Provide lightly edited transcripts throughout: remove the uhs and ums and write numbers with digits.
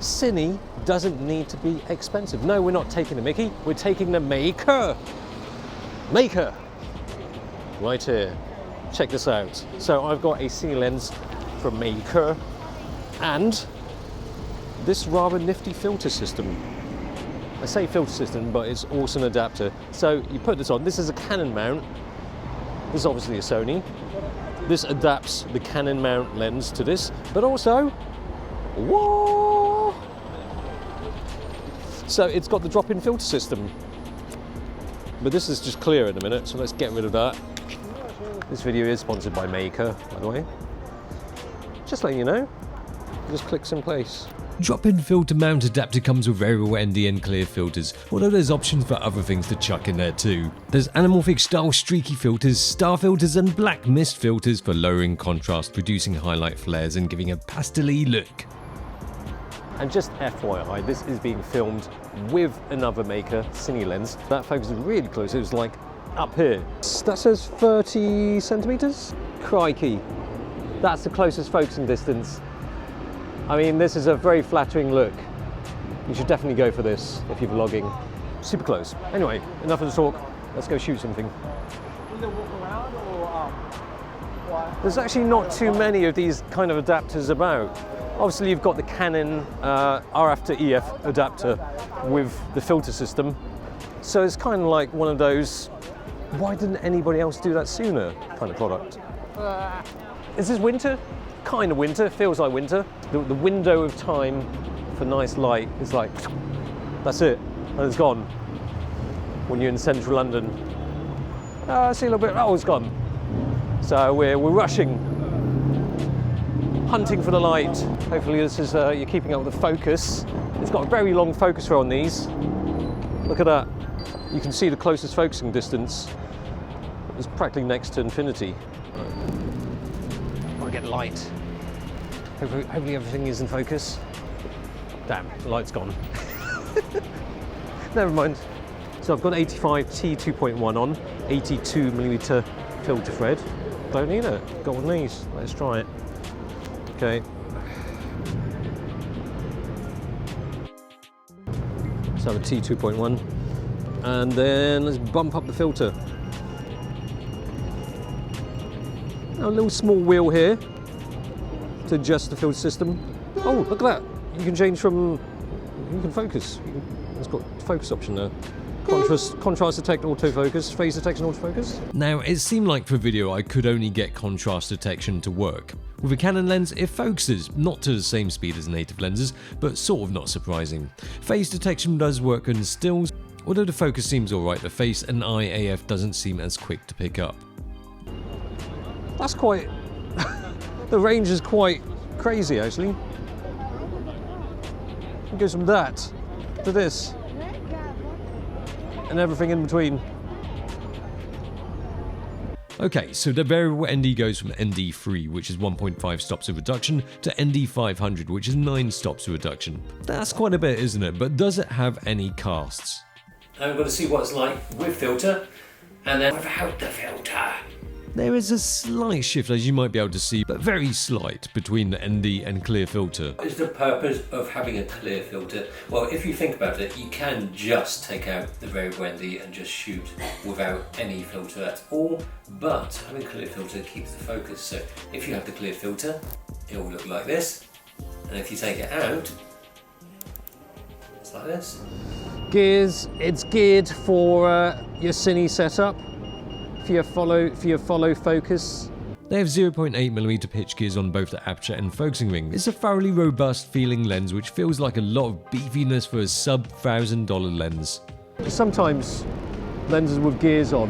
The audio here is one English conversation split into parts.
Cine doesn't need to be expensive. No, we're not taking the Mickey, we're taking the Meike. Meike. Right here. Check this out. So I've got a Cine lens from Meike and this rather nifty filter system. I say filter system, but it's also an adapter. So you put this on. This is a Canon mount. This is obviously a Sony. This adapts the Canon mount lens to this, but also, whoa! So it's got the drop-in filter system. But this is just clear in a minute, so let's get rid of that. This video is sponsored by Meike, by the way. Just letting you know. It just clicks in place. Drop-in filter mount adapter comes with variable ND and clear filters, although there's options for other things to chuck in there too. There's anamorphic style streaky filters, star filters and black mist filters for lowering contrast, reducing highlight flares and giving a pastel-y look. And just FYI, this is being filmed with another Meike Cine lens. That focuses really close, it was like up here. That says 30 centimeters? Crikey, that's the closest focusing distance. I mean, this is a very flattering look. You should definitely go for this if you're vlogging. Super close. Anyway, enough of the talk. Let's go shoot something. There's actually not too many of these kind of adapters about. Obviously, you've got the Canon RF to EF adapter with the filter system. So it's kind of like one of those, why didn't anybody else do that sooner kind of product. Is this winter? Kind of winter, feels like winter. The window of time for nice light is like, that's it, and it's gone. When you're in central London, I see a little bit, oh, it's gone. So we're rushing, hunting for the light. Hopefully this is, you're keeping up with the focus. It's got a very long focus throw on these. Look at that. You can see the closest focusing distance. It's practically next to infinity. Get light. Hopefully everything is in focus. Damn, the light's gone. Never mind. So I've got 85 T2.1 on, 82mm filter thread. Don't need it. Got one of these. Let's try it. Okay. So I have a T2.1, and then let's bump up the filter. A little small wheel here to adjust the filter system. Oh, look at that. You can change from, you can focus. It's got focus option there. Contrast detect, autofocus, phase detection, autofocus. Now, it seemed like for video I could only get contrast detection to work. With a Canon lens, it focuses, not to the same speed as native lenses, but sort of not surprising. Phase detection does work in stills, although the focus seems alright, the face and eye AF doesn't seem as quick to pick up. That's quite, the range is quite crazy actually. It goes from that to this and everything in between. Okay, so the variable ND goes from ND3, which is 1.5 stops of reduction, to ND500, which is 9 stops of reduction. That's quite a bit, isn't it? But does it have any casts? Now we've got to see what it's like with filter and then without the filter. There is a slight shift, as you might be able to see, but very slight, between the ND and clear filter. What is the purpose of having a clear filter? Well, if you think about it, you can just take out the variable ND and just shoot without any filter at all, but having a clear filter keeps the focus. So if you have the clear filter, it will look like this, and if you take it out, it's like this. Gears, it's geared for your Cine setup. For your follow focus. They have 0.8mm pitch gears on both the aperture and focusing ring. It's a thoroughly robust feeling lens which feels like a lot of beefiness for a sub $1,000 lens. Sometimes lenses with gears on,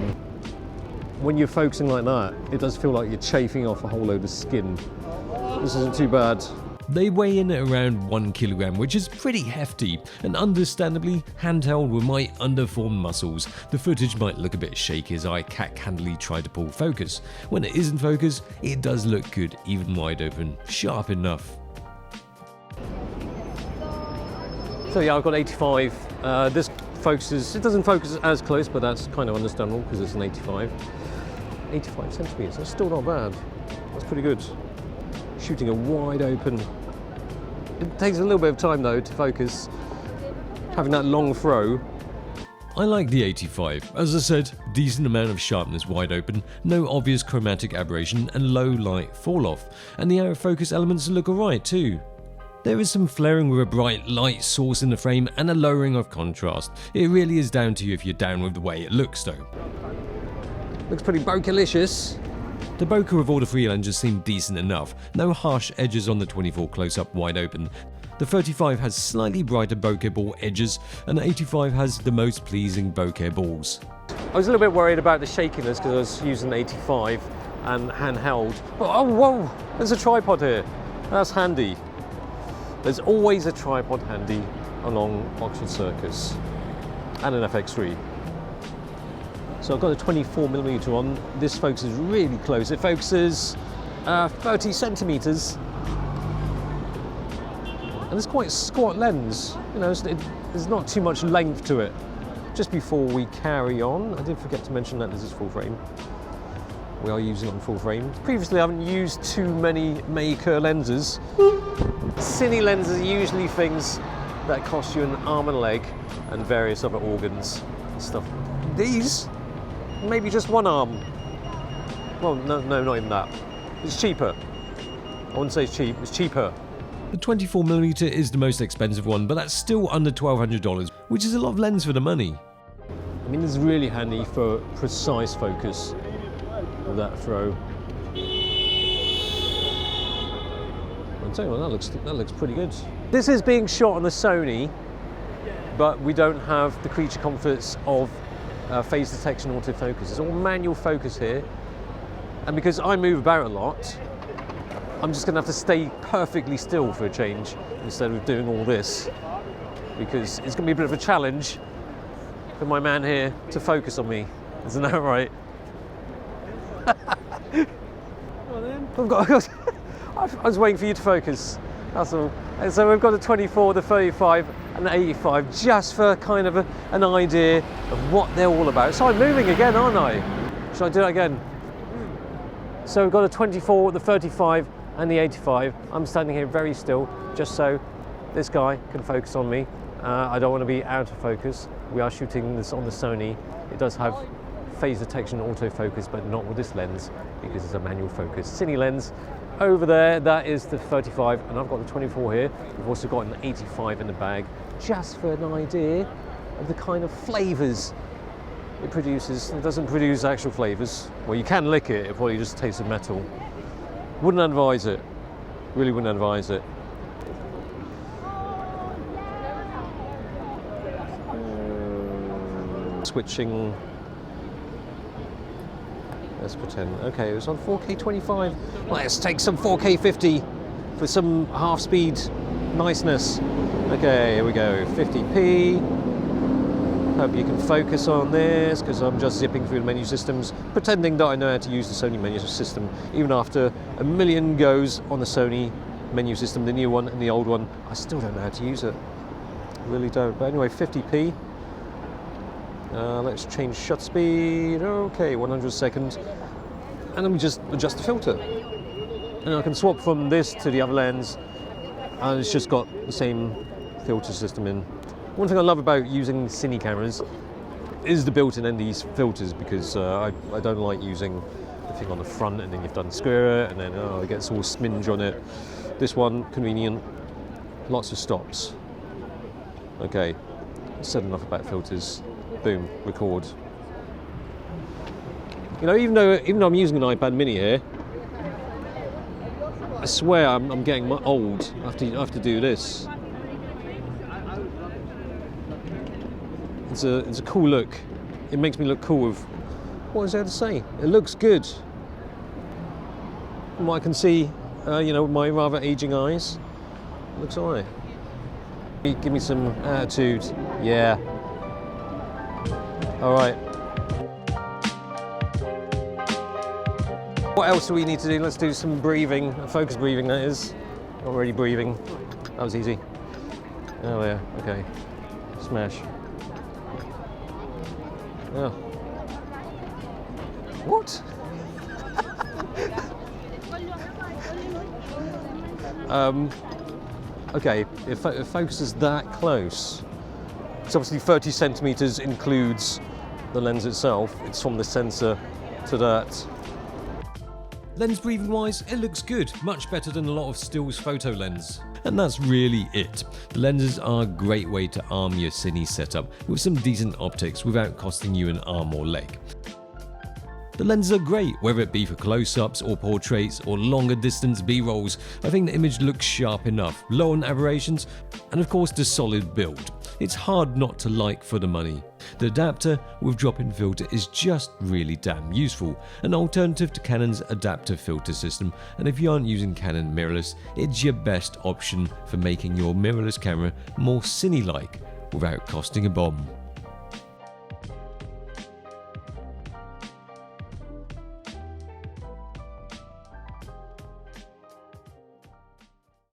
when you're focusing like that, it does feel like you're chafing off a whole load of skin. This isn't too bad. They weigh in at around 1 kilogram, which is pretty hefty, and understandably, handheld with my underformed muscles, the footage might look a bit shaky as I cat-handedly try to pull focus. When it is in focus, it does look good, even wide open, sharp enough. So yeah, I've got 85. This focuses, it doesn't focus as close, but that's kind of understandable because it's an 85. 85 centimeters, that's still not bad. That's pretty good. Shooting a wide open It takes a little bit of time though to focus, having that long throw. I like the 85. As I said, decent amount of sharpness wide open, no obvious chromatic aberration, and low light fall off. And the out of focus elements look alright too. There is some flaring with a bright light source in the frame and a lowering of contrast. It really is down to you if you're down with the way it looks though. Looks pretty bokeh-licious. The bokeh of all the three lenses seem decent enough, no harsh edges on the 24 close-up wide open. The 35 has slightly brighter bokeh ball edges, and the 85 has the most pleasing bokeh balls. I was a little bit worried about the shakiness because I was using the 85 and handheld. But, oh, whoa, there's a tripod here. That's handy. There's always a tripod handy along Oxford Circus, and an FX3. So I've got a 24mm on. This focuses really close. It focuses 30 centimeters. And it's quite a squat lens. You know, there's not too much length to it. Just before we carry on, I did forget to mention that this is full frame. We are using it on full frame. Previously, I haven't used too many Meike lenses. Cine lenses are usually things that cost you an arm and a leg and various other organs and stuff. These, maybe just one arm. Well, no, not even that. It's cheaper. I wouldn't say it's cheap, it's cheaper. The 24mm is the most expensive one, but that's still under $1,200, which is a lot of lens for the money. I mean, this is really handy for precise focus with that throw. I'll tell you what, that looks pretty good. This is being shot on the Sony, but we don't have the creature comforts of phase detection autofocus. It's all manual focus here, and because I move about a lot, I'm just going to have to stay perfectly still for a change instead of doing all this, because it's going to be a bit of a challenge for my man here to focus on me. Isn't that right? I was waiting for you to focus, that's all. And so we've got the 24, the 35 and the 85 just for kind of an idea of what they're all about. So I'm moving again, aren't I? Should I do that again? So we've got the 24, the 35 and the 85. I'm standing here very still just so this guy can focus on me. I don't want to be out of focus. We are shooting this on the Sony. It does have phase detection autofocus, but not with this lens because it's a manual focus. Cine lens over there, that is the 35, and I've got the 24 here. We've also got an 85 in the bag, just for an idea of the kind of flavors it produces. It doesn't produce actual flavors. Well, you can lick it, it probably just tastes of metal. Wouldn't advise it. Really wouldn't advise it. Switching. Let's pretend. Okay, it was on 4K 25. Let's take some 4K 50 for some half speed niceness. Okay, here we go. 50p. Hope you can focus on this because I'm just zipping through the menu systems, pretending that I know how to use the Sony menu system, even after a million goes on the Sony menu system, the new one and the old one. I still don't know how to use it. I really don't. But anyway, 50p. Let's change shutter speed. Okay, 100 seconds. And then we just adjust the filter. And I can swap from this to the other lens, and it's just got the same filter system in. One thing I love about using Cine cameras is the built-in ND filters, because I don't like using the thing on the front and then you've done square it and then it gets all smidge on it. This one, convenient, lots of stops. Okay, said enough about filters. Boom, record. You know, even though I'm using an iPad mini here, I swear I'm getting old. I have to do this. It's a cool look. It makes me look cool with, what is there to say? It looks good. From what I can see, you know, with my rather aging eyes, it looks alright. Give me some attitude, yeah. Alright. What else do we need to do? Let's do some breathing, focus breathing that is. Not really breathing. That was easy. Oh yeah, okay. Smash. Oh. What? Okay, it focuses that close. So obviously 30 centimeters includes the lens itself. It's from the sensor to that. Lens breathing wise, it looks good, much better than a lot of stills photo lens. And that's really it. The lenses are a great way to arm your Cine setup with some decent optics without costing you an arm or leg. The lenses are great, whether it be for close-ups or portraits or longer distance B-rolls. I think the image looks sharp enough, low on aberrations, and of course the solid build. It's hard not to like for the money. The adapter with drop-in filter is just really damn useful, an alternative to Canon's adapter filter system, and if you aren't using Canon mirrorless, it's your best option for making your mirrorless camera more Cine-like without costing a bomb.